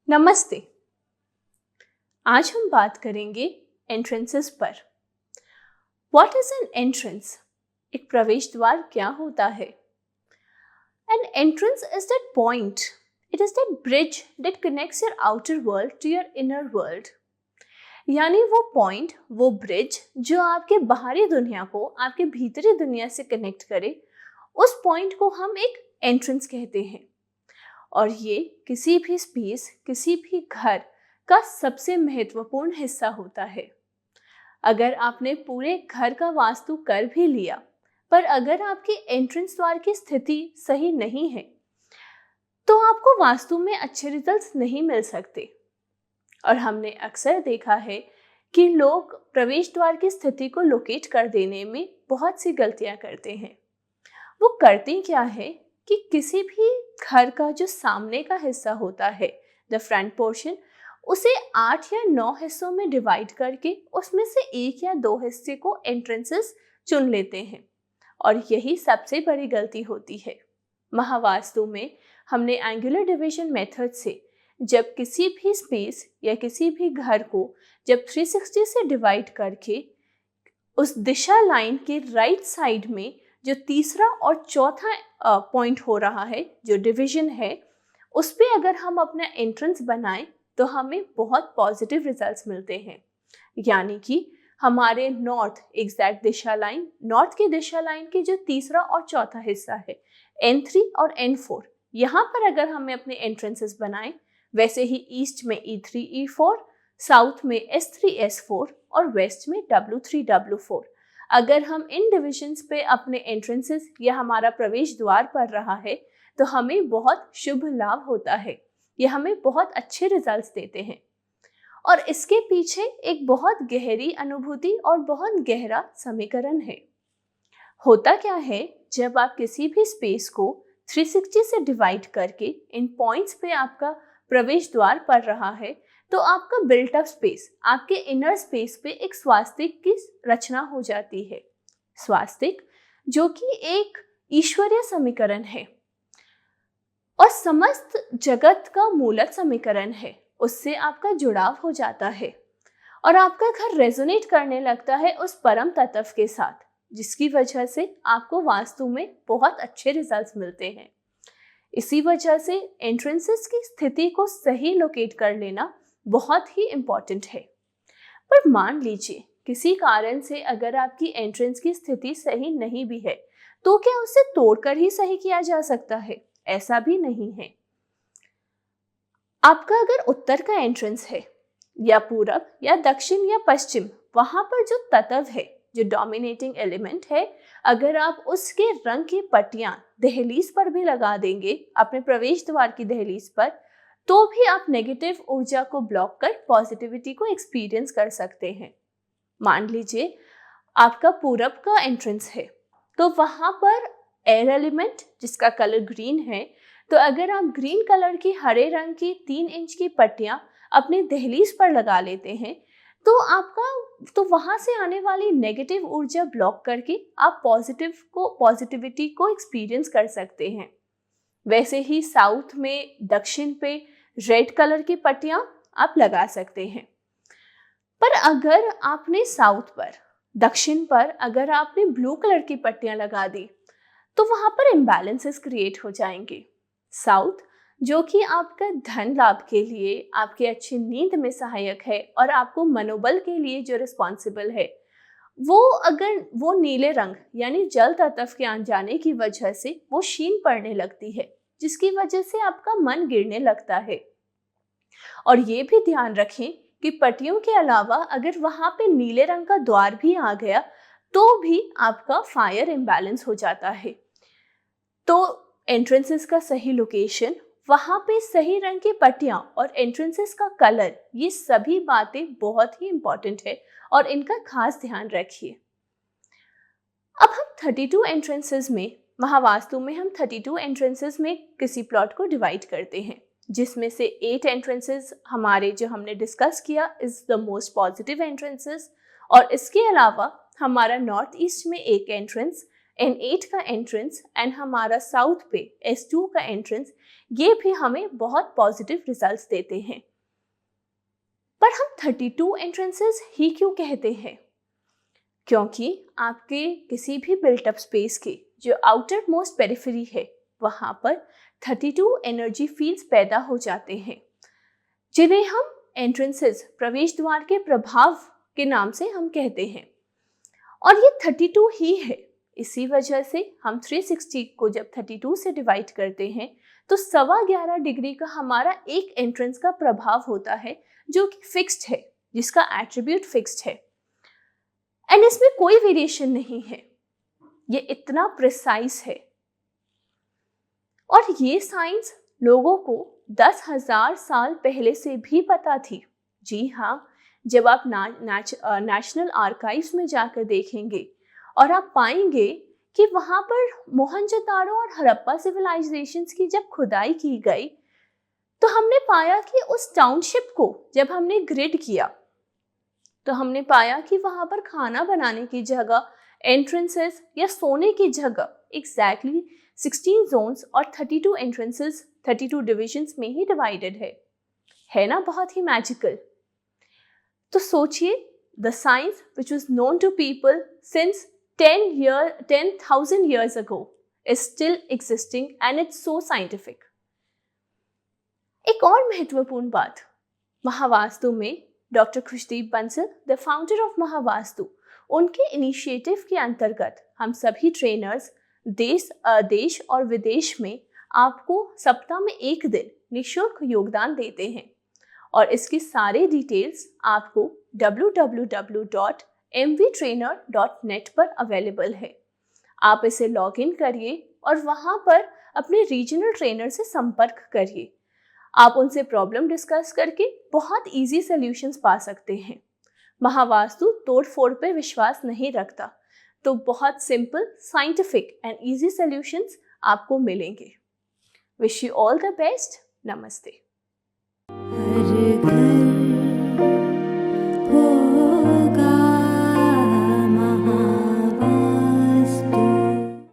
नमस्ते। आज हम बात करेंगे एंट्रेंसेस पर। What is an entrance? एक प्रवेश द्वार क्या होता है? An entrance is that point, it is that bridge that connects your outer world to your inner world. यानी वो पॉइंट, वो ब्रिज जो आपके बाहरी दुनिया को आपके भीतरी दुनिया से कनेक्ट करे, उस पॉइंट को हम एक एंट्रेंस कहते हैं। और ये किसी भी स्पेस, किसी भी घर का सबसे महत्वपूर्ण हिस्सा होता है। अगर आपने पूरे घर का वास्तु कर भी लिया, पर अगर आपकी एंट्रेंस द्वार की स्थिति सही नहीं है, तो आपको वास्तु में अच्छे रिजल्ट्स नहीं मिल सकते। और हमने अक्सर देखा है कि लोग प्रवेश द्वार की स्थिति को लोकेट कर देने में बहुत सी गलतियां करते हैं। वो करते क्या है कि किसी भी घर का जो सामने का हिस्सा होता है, द फ्रंट पोर्शन, उसे 8 या 9 हिस्सों में डिवाइड करके उसमें से 1 या 2 हिस्से को एंट्रेंसेस चुन लेते हैं। और यही सबसे बड़ी गलती होती है। महावास्तु में हमने एंगुलर डिवीजन मेथड से जब किसी भी स्पेस या किसी भी घर को जब 360 से डिवाइड करके उस दिशा लाइन के राइट साइड में जो तीसरा और चौथा पॉइंट हो रहा है, जो डिवीजन है, उस पे अगर हम अपना एंट्रेंस बनाएं तो हमें बहुत पॉजिटिव रिजल्ट्स मिलते हैं। यानी कि हमारे नॉर्थ एग्जैक्ट दिशा लाइन, नॉर्थ की दिशा लाइन के जो तीसरा और चौथा हिस्सा है, N3 और N4, यहाँ पर अगर हमें अपने एंट्रेंसेस बनाएं, वैसे ही ईस्ट में E3 E4, साउथ में S3 S4 और वेस्ट में W3 W4, अगर हम इन डिविजन्स पे अपने एंट्रेंसेस या हमारा प्रवेश द्वार पड़ रहा है तो हमें बहुत शुभ लाभ होता है। ये हमें बहुत अच्छे रिजल्ट्स देते हैं। और इसके पीछे एक बहुत गहरी अनुभूति और बहुत गहरा समीकरण है। होता क्या है, जब आप किसी भी स्पेस को 360 से डिवाइड करके इन पॉइंट्स पे आपका प्रवेश द्वार पड़ रहा है, तो आपका बिल्ट अप स्पेस, आपके इनर स्पेस पे एक स्वास्तिक की रचना हो जाती है। स्वास्तिक जो कि एक ईश्वरीय समीकरण है और समस्त जगत का मूलक समीकरण है। उससे आपका जुड़ाव हो जाता है और आपका घर रेजोनेट करने लगता है उस परम तत्व के साथ, जिसकी वजह से आपको वास्तु में बहुत अच्छे रिजल्ट्स मिलते हैं। इसी वजह से एंट्रेंसेस की स्थिति को सही लोकेट कर लेना बहुत ही इम्पॉर्टेंट है। पर मान लीजिए किसी कारण से अगर आपकी एंट्रेंस की स्थिति सही नहीं भी है, तो क्या उसे तोड़कर ही सही किया जा सकता है? ऐसा भी नहीं है। आपका अगर उत्तर का एंट्रेंस है या पूरब या दक्षिण या पश्चिम, वहां पर जो तत्व है, जो डोमिनेटिंग एलिमेंट है, अगर आप उसके रंग की पट्टियां दहलीज पर भी लगा देंगे, अपने प्रवेश द्वार की दहलीज पर, तो भी आप नेगेटिव ऊर्जा को ब्लॉक कर पॉजिटिविटी को एक्सपीरियंस कर सकते हैं। मान लीजिए आपका पूरब का एंट्रेंस है, तो वहां पर एयर एलिमेंट जिसका कलर ग्रीन है, तो अगर आप ग्रीन कलर की हरे रंग की 3 इंच की पट्टियां अपनी दहलीज पर लगा लेते हैं, तो वहां से आने वाली नेगेटिव ऊर्जा ब्लॉक करके आप पॉजिटिविटी को एक्सपीरियंस कर सकते हैं। वैसे ही साउथ में दक्षिण पे रेड कलर की पट्टियां आप लगा सकते हैं। पर अगर आपने साउथ पर, दक्षिण पर अगर आपने ब्लू कलर की पट्टियां लगा दी, तो वहां पर इम्बैलेंसेस क्रिएट हो जाएंगे। साउथ जो कि आपका धन लाभ के लिए, आपके अच्छी नींद में सहायक है और आपको मनोबल के लिए जो रिस्पॉन्सिबल है, अगर वो नीले रंग यानी जल तत्व के आ जाने की वजह से वो शीन पड़ने लगती है, जिसकी वजह से आपका मन गिरने लगता है। और ये भी ध्यान रखें कि पट्टियों के अलावा अगर वहां पे नीले रंग का द्वार भी आ गया, तो भी आपका फायर इम्बैलेंस हो जाता है। तो एंट्रेंसेस का सही लोकेशन, वहां पे सही रंग की पट्टियां और एंट्रेंसेस का कलर, ये सभी बातें बहुत ही इंपॉर्टेंट है और इनका खास ध्यान रखिए। अब हम 32 एंट्रेंसेस में, महावास्तु में हम 32 एंट्रेंसेस में किसी प्लॉट को डिवाइड करते हैं, जिसमें से 8 एंट्रेंसेस हमारे जो हमने डिस्कस किया is the most positive entrances, और इसके अलावा हमारा नॉर्थ ईस्ट में एक एंट्रेंस, N8 का एंट्रेंस एंड हमारा साउथ पे S2 का एंट्रेंस, ये भी हमें बहुत पॉजिटिव रिजल्ट्स देते हैं। पर हम 32 एंट्रेंसेस ही क्यों कहते हैं? क्योंकि आपके किसी भी बिल्टअप स्पेस के जो आउटर मोस्ट पेरिफेरी है, वहाँ पर 32 एनर्जी फील्ड्स पैदा हो जाते हैं, जिन्हें हम एंट्रेंसेस, प्रवेश द्वार के प्रभाव के नाम से हम कहते हैं। और ये 32 ही है। इसी वजह से हम 360 को जब 32 से डिवाइड करते हैं तो 11.25 डिग्री का हमारा एक एंट्रेंस का प्रभाव होता है, जो कि फिक्स्ड है, जिसका एट्रीब्यूट फिक्स्ड है एंड इसमें कोई वेरिएशन नहीं है। ये इतना प्रिसाइज है और ये साइंस लोगों को 10,000 साल पहले से भी पता थी। जी हाँ, जब आप नेशनल आर्काइव्स में जाकर देखेंगे और आप पाएंगे कि वहाँ पर मोहनजोदाड़ो और हड़प्पा सिविलाइजेशंस की जब खुदाई की गई तो हमने पाया कि उस टाउनशिप को जब हमने ग्रिड किया तो हमने पाया कि वहाँ पर खाना बनाने की जगह, एंट्रेंसेस या सोने की जगह एग्जैक्टली 16 जोन्स और 32 एंट्रेंसेस 32 डिविजन्स में ही डिवाइडेड है ना? बहुत ही मैजिकल। तो सोचिए, the science which was known to people since 10,000 years ago is still existing and it's so scientific. एक और महत्वपूर्ण बात, महावास्तु में doctor Khushdeep Bansal, the founder of Mahavastu, उनके इनिशिएटिव के अंतर्गत हम सभी ट्रेनर्स देश और विदेश में आपको सप्ताह में एक दिन निःशुल्क योगदान देते हैं और इसकी सारे डिटेल्स आपको www.mvtrainer.net पर अवेलेबल है। आप इसे लॉग इन करिए और वहाँ पर अपने रीजनल ट्रेनर से संपर्क करिए। आप उनसे प्रॉब्लम डिस्कस करके बहुत इजी सॉल्यूशंस पा सकते हैं। महावास्तु तोड़ फोड़ पे विश्वास नहीं रखता, तो बहुत simple, scientific and easy solutions आपको मिलेंगे। Wish you all the best. नमस्ते।